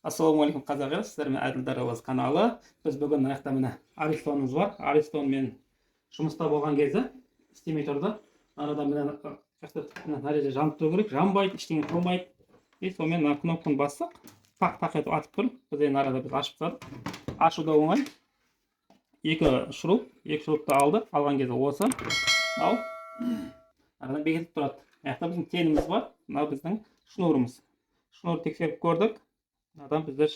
Ассалаумағалейкум қазақ ел, сіздермен Әділ Дарабоз каналы. Біз бүгін мына жақта міне Аристонымыз бар. Аристон мен жұмыста болған кезде істемей тұрды. Арада мына мына жерде жанып тұру керек, жанбайды, ештеңе қылмайды. И сонымен мына кнопканы бассақ, тақ етіп атып тұр. Біз енді арада біз ашып тастадық. Ашу да оңай. Екі шурупты алған кезде осы. Ал арадан бекітіп тұрады. Аяқта біздің теніміз бар. Мына біздің шнурымыз. Шнур тексеріп көрдік. Адам біздер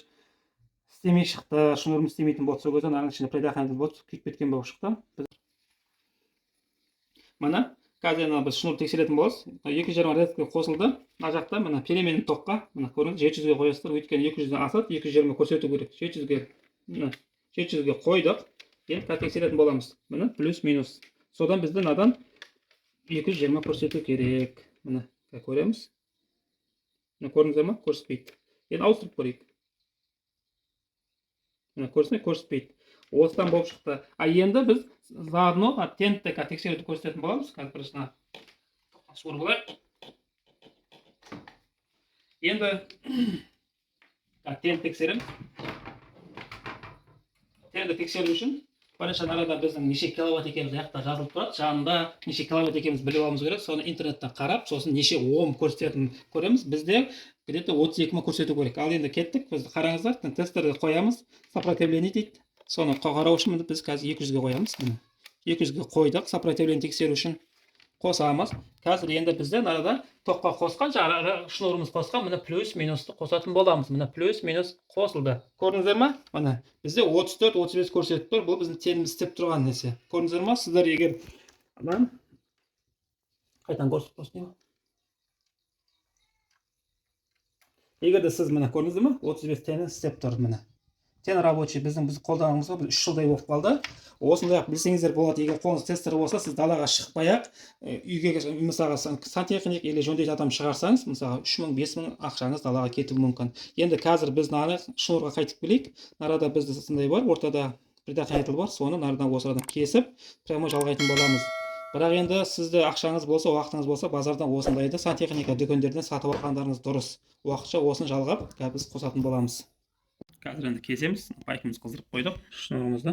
істемей шықты, шнурымыз істемейтін болды. Сол кезде ананың ішінде предохранитель болды, күйіп кеткен болып шықты. Мына қазір біз шнур тексеретін боламыз. 220 розетка қосылды. Мына жақта мына переменный токқа, мына көріңіз 700-ге қоясыздар. Өйткені 200-ден асады, 220 көрсету керек. 700-ге қойдық. Енді тексеретін боламыз. Мына плюс минус. Содан біздің надан 220 көрсету керек. Мына көреміз. Мына көрдіңіздер ме? Көрсетпейді. Енді ауыстырып көрейік. Мына көрсетпейді. Осыдан болып шықты. Енді біз заодно тентті тексеруді көрсететін боламыз. Қазір бірісіне суырып алайық. Енді тент тексереміз. Тентті тексеру үшін бірінші арада біздің неше киловатт екеніміз аяқта жазылып тұрады. Жанында неше киловатт екенімізді біліп алуымыз керек. Соны интернеттен қарап, сосын неше ом көрсететінін көреміз. Бізде где-то 32 мың көрсету керек. Ал енді кеттік, біз қараңыздар, тестерді қоямыз. Сопротивление дейді. Соны қарау үшін біз қазір 200-ге қоямыз. 200-ге қойдық, сопротивление тексеру үшін қосамыз. Қазір енді бізден арада тоққа қосқан, шнурымыз қосқан, мына плюс минусты қосатын боламыз. Мына плюс минус қосылды. Көрдіңіздер ма? Мына бізде 34-35 көрсетіп тұр. Бұл біздің теніміз істеп тұрған нәрсе. Көрдіңіздер ма? Сіздер егер қайтадан көрсетіп қосайын. Егер де сіз мына көрдіңіздер ма? 35 тені істеп тұр мына. Тен рабочий біз қолданғанымызға 3 жылдай болып қалды. Осындай білсеңіздер болады, егер қолыңыз тестер болса, сіз далаға шықпай-ақ үйге мысалға сантехник или жөндейтін адам шығарсаңыз, мысалға 3000-5000 ақшаңыз далаға кетуі мүмкін. Енді қазір біз шнурға қайтып келейік. Нарада бізде сондай бар, ортада предохранитель бар, соны нарадан осырадан кесіп, прямо жалғайтын боламыз. Бірақ енді сізде ақшаңыз болса, уақытыңыз болса, базардан осындайды сантехника дүкендерден сатып алғандарыңыз дұрыс. Уақытша осыны жалғап, біз қосатын боламыз. Қазір енді кесеміз, пайкімізді қыздырып қойдық, шнурымызды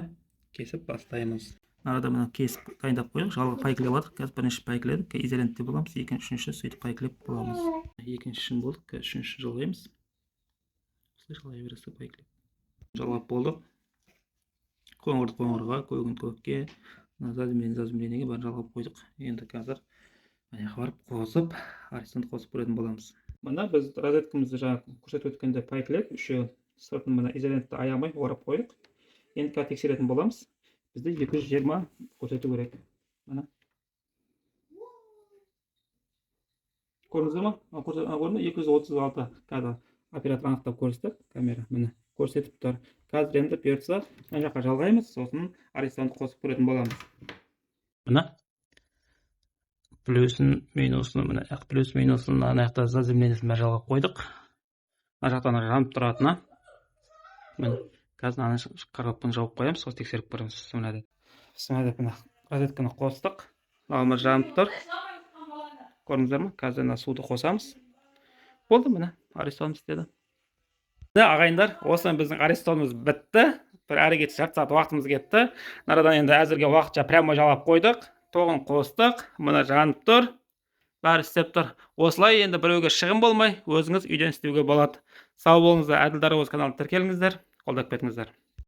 кесіп бастаймыз. Арада мына кесіп дайындап қойдық, жалға пайкілеп алдық. Қазір бірінші пайкіледік, изолентте боламыз, екінші, үшінші сөйтіп пайкілеп боламыз. Екіншісін болдық, үшінші жалғаймыз. Жалғай бересіз пайкілеп. Жалғап болдық. Қоңырды қоңырға, көгін көкке, заземленеге бәрін жалғап қойдық. Енді қазір аяқ барып қосып, аристонды қосып көретін боламыз. Мына біз розеткамызды жаңа көрсетіп өткенде пайкілеп, үшеуін сыртын мына изолентті аямай орап қойдық. Енді қазір тексеретін боламыз. Бізде 220 көрсету керек. Мына. Көрдіңіздер ма? Көрдіңіздер 236 қазір оператор анықтап көрсетіп, камера міне көрсетіп тұр. Қазір енді бұйыртса мына жаққа жалғаймыз, сосын аристонды қосып көретін боламыз. Мына плюсын, минусын, мына плюс минусын ана жақта заземленесін бәрі жалғап қойдық. Мына жақтан жанып тұратына. Міне қазір ана коробканы жауып қоямыз, сосын тексеріп көреміз. Мына розетканы қостық. Мына жанып тұр. Көрдіңіздер ме? Қазір мына суды қосамыз. Болды, міне аристонымыз істеді. Ағайындар, осымен біздің аристонымыз бітті. Бір әрі кетті, жарты сағат уақытымыз кетті. Нарадан енді әзірге уақытша прямо жалап қойдық. Тоғын қостық. Мына жанып тұр. Бәрі істеп тұр. Осылай енді біреуге шығын болмай, өзіңіз үйден істеуге болады. Сау болыңыздар, Әділ Дарабоз каналына тіркеліңіздер, қолдап кетіңіздер.